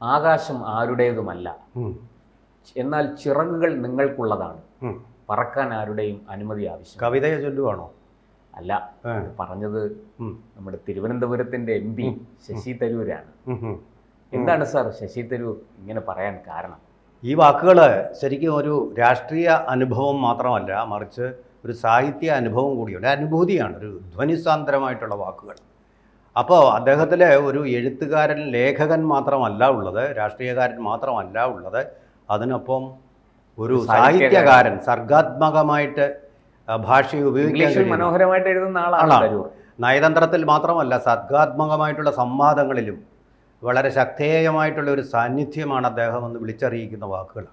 ആകാശം ആരുടേതുമല്ല, എന്നാൽ ചിറകുകൾ നിങ്ങൾക്കുള്ളതാണ്. പറക്കാൻ ആരുടെയും അനുമതി ആവശ്യം. കവിതയെ ചൊല്ലുവാണോ? അല്ല, പറഞ്ഞത് നമ്മുടെ തിരുവനന്തപുരത്തിന്റെ MP ശശി തരൂരാണ്. എന്താണ് സാർ ശശി തരൂർ ഇങ്ങനെ പറയാൻ കാരണം? ഈ വാക്കുകൾ ശരിക്കും ഒരു രാഷ്ട്രീയ അനുഭവം മാത്രമല്ല, മറിച്ച് ഒരു സാഹിത്യ അനുഭവം കൂടിയുണ്ട്. അനുഭൂതിയാണ്, ഒരു ധ്വനിസാന്ദ്രമായിട്ടുള്ള വാക്കുകൾ. അപ്പോൾ അദ്ദേഹത്തിലെ ഒരു എഴുത്തുകാരൻ, ലേഖകൻ മാത്രമല്ല ഉള്ളത്, രാഷ്ട്രീയകാരൻ മാത്രമല്ല ഉള്ളത്, അതിനൊപ്പം ഒരു സാഹിത്യകാരൻ, സർഗാത്മകമായിട്ട് ഭാഷയെ ഉപയോഗിക്കാൻ മനോഹരമായിട്ട് എഴുതുന്ന ആളാണ്. നയതന്ത്രത്തിൽ മാത്രമല്ല, സർഗാത്മകമായിട്ടുള്ള സംവാദങ്ങളിലും വളരെ ശക്തേയമായിട്ടുള്ള ഒരു സാന്നിധ്യമാണ് അദ്ദേഹം എന്ന് വിളിച്ചറിയിക്കുന്ന വാക്കുകൾ.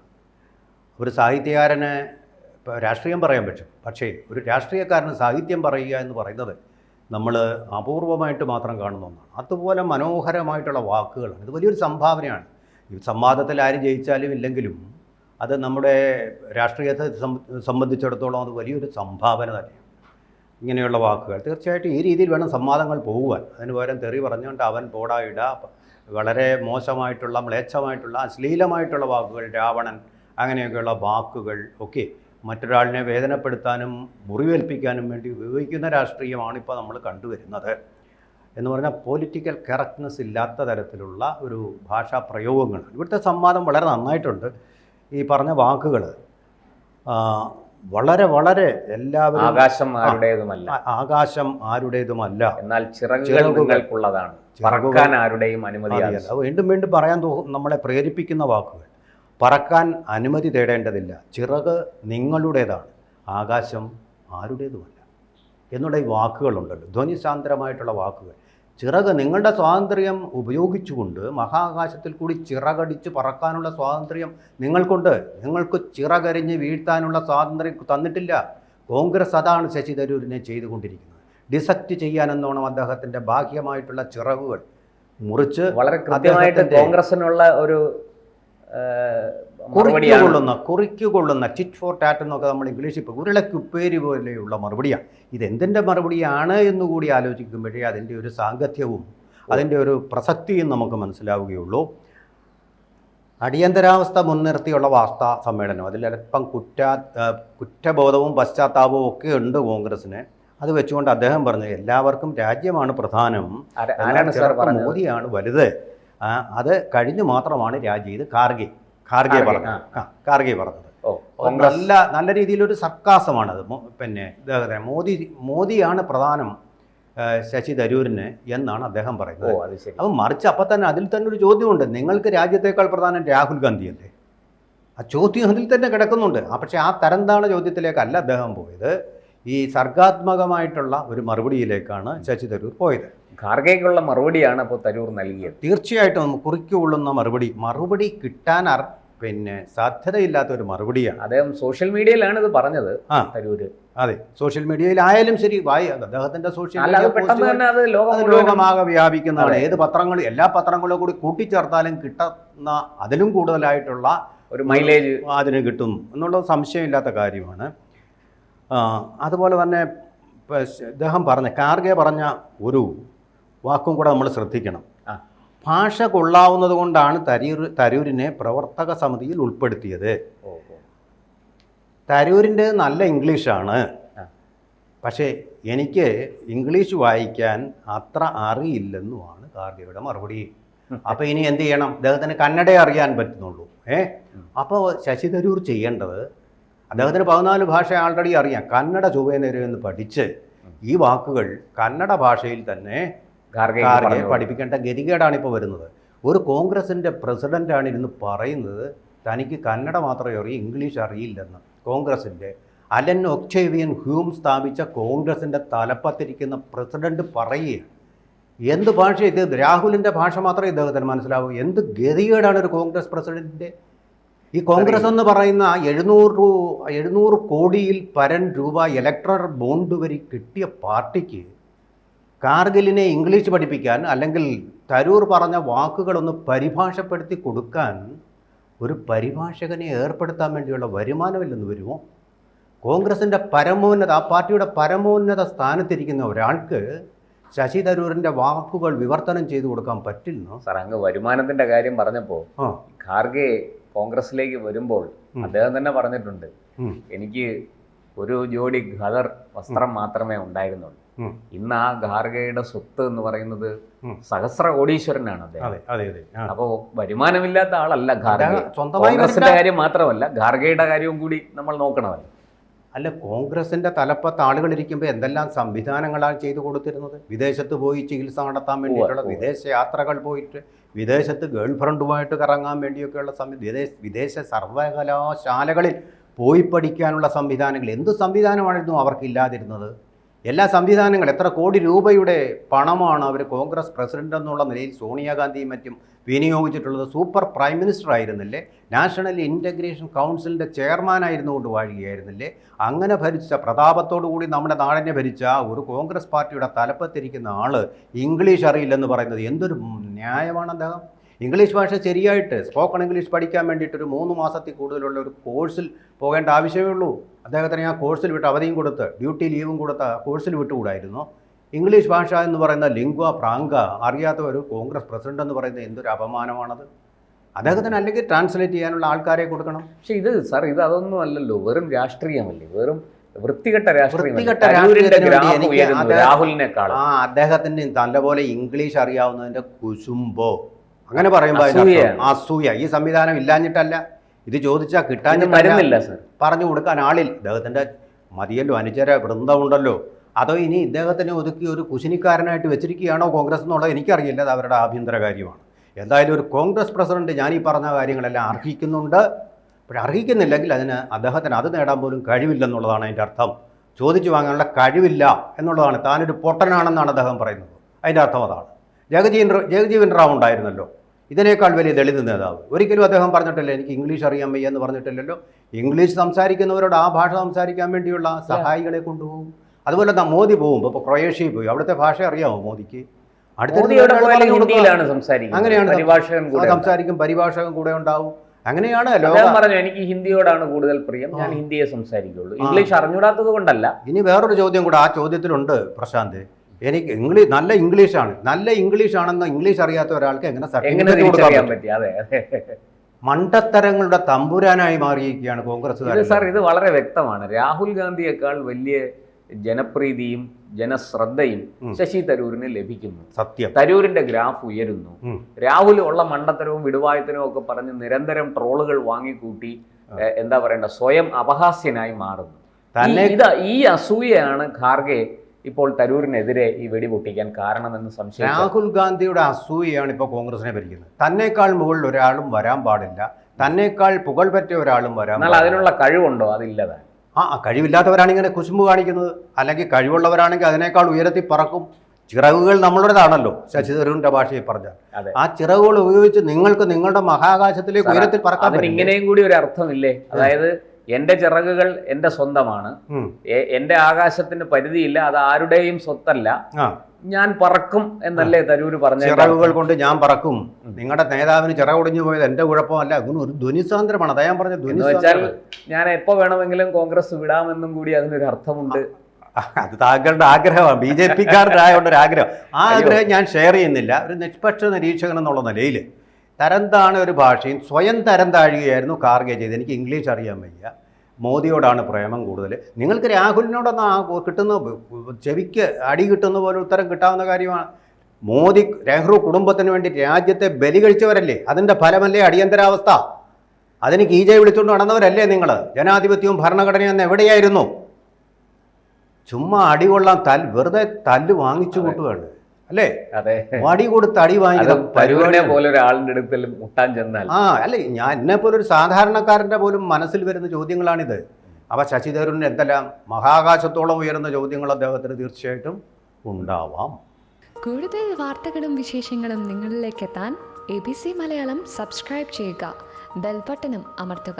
ഒരു സാഹിത്യകാരന് രാഷ്ട്രീയം പറയാൻ പറ്റും, പക്ഷേ ഒരു രാഷ്ട്രീയക്കാരന് സാഹിത്യം പറയുക എന്ന് പറയുന്നത് നമ്മൾ അപൂർവമായിട്ട് മാത്രം കാണുന്ന ഒന്നാണ്. അതുപോലെ മനോഹരമായിട്ടുള്ള വാക്കുകളാണ്. ഇത് വലിയൊരു സംഭാവനയാണ്. ഈ സംവാദത്തിൽ ആര് ജയിച്ചാലും ഇല്ലെങ്കിലും അത് നമ്മുടെ രാഷ്ട്രീയത്തെ സംബന്ധിച്ചിടത്തോളം അത് വലിയൊരു സംഭാവന തന്നെയാണ്. ഇങ്ങനെയുള്ള വാക്കുകൾ തീർച്ചയായിട്ടും ഈ രീതിയിൽ വേണം സംവാദങ്ങൾ പോകുവാൻ. അതിന് പകരം തെറി പറഞ്ഞുകൊണ്ട് അവൻ പോടായിട, വളരെ മോശമായിട്ടുള്ള, മ്ലേച്ഛമായിട്ടുള്ള, അശ്ലീലമായിട്ടുള്ള വാക്കുകൾ, രാവണൻ, അങ്ങനെയൊക്കെയുള്ള വാക്കുകൾ ഒക്കെ മറ്റൊരാളിനെ വേദനപ്പെടുത്താനും മുറിവേൽപ്പിക്കാനും വേണ്ടി ഉപയോഗിക്കുന്ന രാഷ്ട്രീയമാണ് ഇപ്പോൾ നമ്മൾ കണ്ടുവരുന്നത്. എന്ന് പറഞ്ഞാൽ പൊളിറ്റിക്കൽ കറക്റ്റ്നെസ് ഇല്ലാത്ത തരത്തിലുള്ള ഒരു ഭാഷാ പ്രയോഗങ്ങളാണ്. ഇവിടുത്തെ സംവാദം വളരെ നന്നായിട്ടുണ്ട്. ഈ പറഞ്ഞ വാക്കുകൾ വളരെ വളരെ എല്ലാവരും ആകാശം ആരുടേതുമല്ല, ആകാശം ആരുടേതുമല്ല, എന്നാൽ ചിറകുകൾ നിങ്ങൾക്കുള്ളതാണ്, പറക്കാൻ ആരുടെയും അനുമതി ആവശ്യം. വീണ്ടും വീണ്ടും പറയാൻ നമ്മളെ പ്രേരിപ്പിക്കുന്ന വാക്കുകൾ. പറക്കാൻ അനുമതി തേടേണ്ടതില്ല, ചിറക് നിങ്ങളുടേതാണ്, ആകാശം ആരുടേതുമല്ല എന്നുള്ള ഈ വാക്കുകളുണ്ടല്ലോ, ധ്വനിസാന്ദ്രമായിട്ടുള്ള വാക്കുകൾ. ചിറക് നിങ്ങളുടെ സ്വാതന്ത്ര്യം ഉപയോഗിച്ചുകൊണ്ട് മഹാകാശത്തിൽ കൂടി ചിറകടിച്ച് പറക്കാനുള്ള സ്വാതന്ത്ര്യം നിങ്ങൾക്കുണ്ട്. നിങ്ങൾക്ക് ചിറകരിഞ്ഞ് വീഴ്ത്താനുള്ള സ്വാതന്ത്ര്യം തന്നിട്ടില്ല. കോൺഗ്രസ് അതാണ് ശശി തരൂരിനെ ചെയ്തുകൊണ്ടിരിക്കുന്നത്. ഡിസക്റ്റ് ചെയ്യാനെന്നോണം അദ്ദേഹത്തിൻ്റെ ബാഹ്യമായിട്ടുള്ള ചിറകുകൾ മുറിച്ച് വളരെ കൃത്യമായിട്ട് കോൺഗ്രസിനുള്ള ഒരു കുറിക്കുകൊള്ളുന്ന ടിറ്റ് ഫോർ ടാറ്റ് എന്നൊക്കെ നമ്മൾ ഇംഗ്ലീഷിൽ ഇപ്പോൾ ഉരുളക്കുപ്പേരി പോലെയുള്ള മറുപടിയാണ്. ഇതെന്തിൻ്റെ മറുപടിയാണ് എന്നുകൂടി ആലോചിക്കുമ്പോഴേ അതിൻ്റെ ഒരു സാങ്കത്യവും അതിൻ്റെ ഒരു പ്രസക്തിയും നമുക്ക് മനസ്സിലാവുകയുള്ളൂ. അടിയന്തരാവസ്ഥ മുൻനിർത്തിയുള്ള വാർത്താ സമ്മേളനം, അതിലൽപ്പം കുറ്റബോധവും പശ്ചാത്താപവും ഒക്കെ ഉണ്ട് കോൺഗ്രസ്സിന്. അത് വെച്ചുകൊണ്ട് അദ്ദേഹം പറഞ്ഞു എല്ലാവർക്കും രാജ്യമാണ് പ്രധാനം, മോദിയാണ് വലുത്, അത് കഴിഞ്ഞ് മാത്രമാണ് രാജ്യം. ഇത് ഖാർഗെ പറഞ്ഞത് നല്ല രീതിയിലൊരു സർക്കാസമാണത്. പിന്നെ മോദിയാണ് പ്രധാനം ശശി തരൂരിന് എന്നാണ് അദ്ദേഹം പറയുന്നത്. അപ്പം മറിച്ച് അപ്പം തന്നെ അതിൽ തന്നെ ഒരു ചോദ്യമുണ്ട്, നിങ്ങൾക്ക് രാജ്യത്തേക്കാൾ പ്രധാനം രാഹുൽ ഗാന്ധിയല്ലേ? ആ ചോദ്യം അതിൽ തന്നെ കിടക്കുന്നുണ്ട്. പക്ഷേ ആ തരംതാണ ചോദ്യത്തിലേക്കല്ല അദ്ദേഹം പോയത്, ഈ സർഗാത്മകമായിട്ടുള്ള ഒരു മറുപടിയിലേക്കാണ് ശശി തരൂർ പോയത്. ഖാർഗെക്കുള്ള മറുപടിയാണ് അപ്പോൾ തരൂർ നൽകിയത്. തീർച്ചയായിട്ടും കുറിക്കൊള്ളുന്ന മറുപടി കിട്ടാൻ സാധ്യതയില്ലാത്ത ഒരു മറുപടിയാണ്. അദ്ദേഹം സോഷ്യൽ മീഡിയയിലാണ് ഇത് പറഞ്ഞത്. തരൂര് അതെ, സോഷ്യൽ മീഡിയയിലായാലും ശരി, അദ്ദേഹത്തിന്റെ സോഷ്യൽ മീഡിയ ലോകമാകെ വ്യാപിക്കുന്നതാണ്. ഏത് പത്രങ്ങൾ, എല്ലാ പത്രങ്ങളും കൂടി കൂട്ടിച്ചേർത്താലും കിട്ടുന്ന അതിലും കൂടുതലായിട്ടുള്ള ഒരു മൈലേജ് അതിന് കിട്ടും എന്നുള്ള സംശയമില്ലാത്ത കാര്യമാണ്. അതുപോലെ തന്നെ അദ്ദേഹം ഖാർഗെ പറഞ്ഞ ഒരു വാക്കും കൂടെ നമ്മൾ ശ്രദ്ധിക്കണം. ഭാഷ കൊള്ളാവുന്നത് കൊണ്ടാണ് തരൂരിനെ പ്രവർത്തക സമിതിയിൽ ഉൾപ്പെടുത്തിയത്. തരൂരിൻ്റെ നല്ല ഇംഗ്ലീഷാണ്, പക്ഷേ എനിക്ക് ഇംഗ്ലീഷ് വായിക്കാൻ അത്ര അറിയില്ലെന്നുമാണ് ഖാർഗെയുടെ മറുപടി. അപ്പോൾ ഇനി എന്ത് ചെയ്യണം? അദ്ദേഹത്തിന് കന്നഡയെ അറിയാൻ പറ്റുന്നുള്ളൂ. അപ്പോൾ ശശി തരൂർ ചെയ്യേണ്ടത്, അദ്ദേഹത്തിന് 14 ഭാഷ ആൾറെഡി അറിയാം, കന്നഡ ചൊവ്വേനെന്ന് പഠിച്ച് ഈ വാക്കുകൾ കന്നഡ ഭാഷയിൽ തന്നെ ഖാർഗെ പഠിപ്പിക്കേണ്ട ഗതികേടാണ് ഇപ്പോൾ വരുന്നത്. ഒരു കോൺഗ്രസിൻ്റെ പ്രസിഡൻ്റാണ് ഇരുന്ന് പറയുന്നത് തനിക്ക് കന്നഡ മാത്രമേ അറിയൂ, ഇംഗ്ലീഷ് അറിയില്ലെന്ന്. കോൺഗ്രസിൻ്റെ അലൻ ഒക്ടേവിയൻ ഹ്യൂം സ്ഥാപിച്ച കോൺഗ്രസിൻ്റെ തലപ്പത്തിരിക്കുന്ന പ്രസിഡന്റ് പറയുകയാണ്. എന്ത് ഭാഷ ഇത്? രാഹുലിൻ്റെ ഭാഷ മാത്രമേ ഇദ്ദേഹത്തിന് മനസ്സിലാവൂ. എന്ത് ഗതികേടാണ് ഒരു കോൺഗ്രസ് പ്രസിഡന്റിൻ്റെ. ഈ കോൺഗ്രസ് എന്ന് പറയുന്ന 700 കോടിയിൽ പരം രൂപ ഇലക്ട്രൽ ബോണ്ട് വരി കിട്ടിയ പാർട്ടിക്ക് കാർഗിലിനെ ഇംഗ്ലീഷ് പഠിപ്പിക്കാൻ, അല്ലെങ്കിൽ തരൂർ പറഞ്ഞ വാക്കുകളൊന്ന് പരിഭാഷപ്പെടുത്തി കൊടുക്കാൻ ഒരു പരിഭാഷകനെ ഏർപ്പെടുത്താൻ വേണ്ടിയുള്ള വരുമാനമില്ലെന്ന് വരുമോ? കോൺഗ്രസിൻ്റെ പരമോന്നത, ആ പാർട്ടിയുടെ പരമോന്നത സ്ഥാനത്തിരിക്കുന്ന ഒരാൾക്ക് ശശി തരൂരിൻ്റെ വാക്കുകൾ വിവർത്തനം ചെയ്തു കൊടുക്കാൻ പറ്റില്ല. സാർ, അങ്ങ് വരുമാനത്തിന്റെ കാര്യം പറഞ്ഞപ്പോൾ ഖാർഗെ കോൺഗ്രസിലേക്ക് വരുമ്പോൾ അദ്ദേഹം തന്നെ പറഞ്ഞിട്ടുണ്ട്, എനിക്ക് ഒരു ജോഡി ഖദർ വസ്ത്രം മാത്രമേ ഉണ്ടായിരുന്നുള്ളൂ. ഇന്ന് ആ ഖാർഗെയുടെ സ്വത്ത് എന്ന് പറയുന്നത് സഹസ്ര കോടീശ്വരനാണ് അദ്ദേഹം. അപ്പോൾ വരുമാനമില്ലാത്ത ആളല്ല ഖാർഗെ. കോൺഗ്രസിന്റെ കാര്യം മാത്രമല്ല, ഖാർഗെയുടെ കാര്യവും കൂടി നമ്മൾ നോക്കണമല്ലോ. അല്ല, കോൺഗ്രസിൻ്റെ തലപ്പത്ത് ആളുകൾ ഇരിക്കുമ്പോൾ എന്തെല്ലാം സംവിധാനങ്ങളാണ് ചെയ്തു കൊടുത്തിരുന്നത്. വിദേശത്ത് പോയി ചികിത്സ നടത്താൻ വേണ്ടിയിട്ടുള്ള വിദേശ യാത്രകൾ പോയിട്ട്, വിദേശത്ത് ഗേൾ ഫ്രണ്ടുമായിട്ട് കറങ്ങാൻ വേണ്ടിയൊക്കെയുള്ള വിദേശ സർവകലാശാലകളിൽ പോയി പഠിക്കാനുള്ള സംവിധാനങ്ങൾ, എന്ത് സംവിധാനമായിരുന്നു അവർക്കില്ലാതിരുന്നത്? എല്ലാ സംവിധാനങ്ങളും, എത്ര കോടി രൂപയുടെ പണമാണ് അവർ കോൺഗ്രസ് പ്രസിഡന്റ് എന്നുള്ള നിലയിൽ സോണിയാഗാന്ധിയും മറ്റും വിനിയോഗിച്ചിട്ടുള്ളത്. സൂപ്പർ പ്രൈം മിനിസ്റ്റർ ആയിരുന്നില്ലേ, നാഷണൽ ഇൻ്റഗ്രേഷൻ കൗൺസിലിൻ്റെ ചെയർമാനായിരുന്നുകൊണ്ട് വാഴുകയായിരുന്നില്ലേ? അങ്ങനെ ഭരിച്ച, പ്രതാപത്തോടു കൂടി നമ്മുടെ നാടിനെ ഭരിച്ച ഒരു കോൺഗ്രസ് പാർട്ടിയുടെ തലപ്പത്തിരിക്കുന്ന ആൾ ഇംഗ്ലീഷ് അറിയില്ലെന്ന് പറയുന്നത് എന്തൊരു ന്യായമാണ് അദ്ദേഹം? ഇംഗ്ലീഷ് ഭാഷ ശരിയായിട്ട് സ്പോക്കൺ ഇംഗ്ലീഷ് പഠിക്കാൻ വേണ്ടിയിട്ടൊരു 3 മാസത്തിൽ കൂടുതലുള്ള ഒരു കോഴ്സിൽ പോകേണ്ട ആവശ്യമേ ഉള്ളൂ. അദ്ദേഹത്തിന് ആ കോഴ്സിൽ വിട്ട് അവധിയും കൊടുത്ത് ഡ്യൂട്ടി ലീവും കൊടുത്ത കോഴ്സിൽ വിട്ടുകൂടായിരുന്നു. ഇംഗ്ലീഷ് ഭാഷ എന്ന് പറയുന്ന ലിംഗ്വ ഫ്രാങ്ക അറിയാത്ത ഒരു കോൺഗ്രസ് പ്രസിഡന്റ് എന്ന് പറയുന്നത് എന്തൊരു അപമാനമാണത്. അദ്ദേഹത്തിന് അല്ലെങ്കിൽ ട്രാൻസ്ലേറ്റ് ചെയ്യാനുള്ള ആൾക്കാരെ കൊടുക്കണം. പക്ഷേ ഇത് സാർ, ഇത് അതൊന്നും അല്ലല്ലോ, വെറും രാഷ്ട്രീയമല്ലേ, വെറും വൃത്തികെട്ട രാഹുലിനേക്കാൾ അദ്ദേഹത്തിന് നല്ലപോലെ ഇംഗ്ലീഷ് അറിയാവുന്നതിൻ്റെ കുശുമ്പോ, അങ്ങനെ പറയുമ്പോൾ അസൂയ. ഈ സംവിധാനം ഇല്ലാഞ്ഞിട്ടല്ല, ഇത് ചോദിച്ചാൽ കിട്ടാഞ്ഞില്ല, പറഞ്ഞു കൊടുക്കാൻ ആളിൽ. ഇദ്ദേഹത്തിൻ്റെ മതിയല്ലോ, അനുചര വൃന്ദമുണ്ടല്ലോ. അതോ ഇനി ഇദ്ദേഹത്തിനെ ഒതുക്കി ഒരു കുശിനിക്കാരനായിട്ട് വെച്ചിരിക്കുകയാണോ കോൺഗ്രസ് എന്നുള്ളത് എനിക്കറിയില്ല, അത് അവരുടെ ആഭ്യന്തര കാര്യമാണ്. എന്തായാലും ഒരു കോൺഗ്രസ് പ്രസിഡന്റ് ഞാൻ ഈ പറഞ്ഞ കാര്യങ്ങളെല്ലാം അർഹിക്കുന്നുണ്ട്. പക്ഷെ അർഹിക്കുന്നില്ലെങ്കിൽ അദ്ദേഹത്തിന് അത് നേടാൻ പോലും കഴിവില്ലെന്നുള്ളതാണ് അതിൻ്റെ അർത്ഥം. ചോദിച്ചു വാങ്ങാനുള്ള കഴിവില്ല എന്നുള്ളതാണ്. താനൊരു പൊട്ടനാണെന്നാണ് അദ്ദേഹം പറയുന്നത്. അതിൻ്റെ അർത്ഥം അതാണ്. ജഗജീവൻ റാവു ഉണ്ടായിരുന്നല്ലോ, ഇതിനേക്കാൾ വലിയ ദളിത് നേതാവ്. ഒരിക്കലും അദ്ദേഹം പറഞ്ഞിട്ടില്ല എനിക്ക് ഇംഗ്ലീഷ് അറിയാൻ വയ്യ എന്ന് പറഞ്ഞിട്ടില്ലല്ലോ. ഇംഗ്ലീഷ് സംസാരിക്കുന്നവരോട് ആ ഭാഷ സംസാരിക്കാൻ വേണ്ടിയുള്ള സഹായികളെ കൊണ്ടുപോകും. അതുപോലെ മോദി പോകുമ്പോൾ ഇപ്പോൾ ക്രൊയേഷ്യയിൽ പോയി, അവിടുത്തെ ഭാഷ അറിയാമോ മോദിക്ക്? അങ്ങനെയാണ് സംസാരിക്കും, പരിഭാഷകൻ കൂടെ ഉണ്ടാവും. അങ്ങനെയാണ് പറഞ്ഞു, എനിക്ക് ഹിന്ദിയോടാണ് കൂടുതൽ പ്രിയം, ഞാൻ ഹിന്ദിയെ സംസാരിക്കുള്ളൂ, ഇംഗ്ലീഷ് അറിഞ്ഞൂടാത്തത് കൊണ്ടല്ല. ഇനി വേറൊരു ചോദ്യം കൂടെ ആ ചോദ്യത്തിലുണ്ട് പ്രശാന്ത്. എനിക്ക് നല്ല ഇംഗ്ലീഷാണെന്ന് ഇംഗ്ലീഷ് അറിയാത്ത ഒരാൾക്ക് എങ്ങനെ സർട്ടിഫിക്കറ്റ് കൊടുക്കാൻ പറ്റും? മണ്ടത്തരങ്ങളുടെ തമ്പുരാനായി മാറിയിരിക്കുകയാണ് കോൺഗ്രസ്. സാർ, ഇത് വളരെ വ്യക്തമാണ്. രാഹുൽ ഗാന്ധിയേക്കാൾ വലിയ ജനപ്രീതിയും ജനശ്രദ്ധയും ശശി തരൂരിന് ലഭിക്കുന്നു. സത്യം. തരൂരിന്റെ ഗ്രാഫ് ഉയരുന്നു. രാഹുൽ ഉള്ള മണ്ടത്തരവും വിടുവായത്തരവും ഒക്കെ പറഞ്ഞ് നിരന്തരം ട്രോളുകൾ വാങ്ങിക്കൂട്ടി എന്താ പറയണ്ട, സ്വയം അപഹാസ്യനായി മാറുന്നു. ഈ അസൂയയാണ് ഖാർഗെ ഇപ്പോൾ തരൂരിനെതിരെ ഈ വെടി പൊട്ടിക്കാൻ കാരണമെന്ന് സംശയം. രാഹുൽ ഗാന്ധിയുടെ അസൂയയാണ് ഇപ്പോൾ കോൺഗ്രസിനെ ഭരിക്കുന്നത്. തന്നേക്കാൾ മുകളിൽ ഒരാളും വരാൻ പാടില്ല, തന്നേക്കാൾ പുകഴ് പറ്റിയ ഒരാളും വരാൻ. എന്നാൽ അതിനുള്ള കഴിവുണ്ടോ? അതില്ലതാണ്. കഴിവില്ലാത്തവരാണ് ഇങ്ങനെ കുശുമ്പ് കാണിക്കുന്നത്. അല്ലെങ്കിൽ കഴിവുള്ളവരാണെങ്കിൽ അതിനേക്കാൾ ഉയരത്തിൽ പറക്കും. ചിറകുകൾ നമ്മളുടേതാണല്ലോ, ശശി തരൂരിന്റെ ഭാഷയിൽ പറഞ്ഞാൽ. ആ ചിറകുകൾ ഉപയോഗിച്ച് നിങ്ങൾക്ക് നിങ്ങളുടെ മഹാകാശത്തിലേക്ക് ഉയരത്തിൽ പറക്കാൻ പറ്റും. ഇങ്ങനെയും കൂടി ഒരു അർത്ഥമില്ലേ? അതായത് എന്റെ ചിറകുകൾ എന്റെ സ്വന്തമാണ്, എന്റെ ആകാശത്തിന് പരിധിയില്ല, അത് ആരുടെയും സ്വത്തല്ല, ഞാൻ പറക്കും എന്നല്ലേ തരൂര് പറഞ്ഞ. ചിറകുകൾ കൊണ്ട് ഞാൻ പറക്കും. നിങ്ങളുടെ നേതാവിന് ചിറകൊടിഞ്ഞു പോയത് എന്റെ കുഴപ്പമല്ല. അങ്ങനെ ഒരു ധ്വനിസാന്ദ്രമാണ്. അതാ ഞാൻ പറഞ്ഞ ധ്വനിച്ചാൽ ഞാൻ എപ്പോ വേണമെങ്കിലും കോൺഗ്രസ് വിടാമെന്നും കൂടി അതിനൊരു അർത്ഥമുണ്ട്. അത് താങ്കളുടെ ആഗ്രഹമാണ്, BJP-ക്കാരുടെ ആയതുകൊണ്ടൊരു ആഗ്രഹം. ആ ആഗ്രഹം ഞാൻ ഷെയർ ചെയ്യുന്നില്ല. ഒരു നിഷ്പക്ഷ നിരീക്ഷകൻ എന്നുള്ള നിലയിൽ തരംതാണ ഒരു ഭാഷയും സ്വയം തരം താഴുകയായിരുന്നു ഖാർഗെ ചെയ്ത്. എനിക്ക് ഇംഗ്ലീഷ് അറിയാൻ വയ്യ, മോദിയോടാണ് പ്രേമം കൂടുതൽ. നിങ്ങൾക്ക് രാഹുലിനോടൊന്ന് കിട്ടുന്ന ചെവിക്ക് അടി കിട്ടുന്ന പോലെ ഉത്തരം കിട്ടാവുന്ന കാര്യമാണ്. മോദി നെഹ്റു കുടുംബത്തിന് വേണ്ടി രാജ്യത്തെ ബലി കഴിച്ചവരല്ലേ? അതിൻ്റെ ഫലമല്ലേ അടിയന്തരാവസ്ഥ? അതിന് കീജെ വിളിച്ചുകൊണ്ട് നടന്നവരല്ലേ നിങ്ങൾ? ജനാധിപത്യവും ഭരണഘടനയും എവിടെയായിരുന്നു? ചുമ്മാ അടികൊള്ളാൻ വെറുതെ തല്ല് വാങ്ങിച്ചു കൂട്ടുകയാണ് അല്ലേ? വടി കൊടുത്ത് അടി വാങ്ങിക്കുന്ന അല്ലേ? ഞാൻ എന്നെ പോലൊരു സാധാരണക്കാരൻ്റെ പോലും മനസ്സിൽ വരുന്ന ചോദ്യങ്ങളാണിത്. അവ ശശി തരൂരിന് എന്തെല്ലാം മഹാകാശത്തോളം ഉയർന്ന ചോദ്യങ്ങൾ അദ്ദേഹത്തിന് തീർച്ചയായിട്ടും ഉണ്ടാവാം. കൂടുതൽ വാർത്തകളും വിശേഷങ്ങളും നിങ്ങളിലേക്ക് എത്താൻ ABC മലയാളം സബ്സ്ക്രൈബ് ചെയ്യുക, ബെൽ ബട്ടണും അമർത്തുക.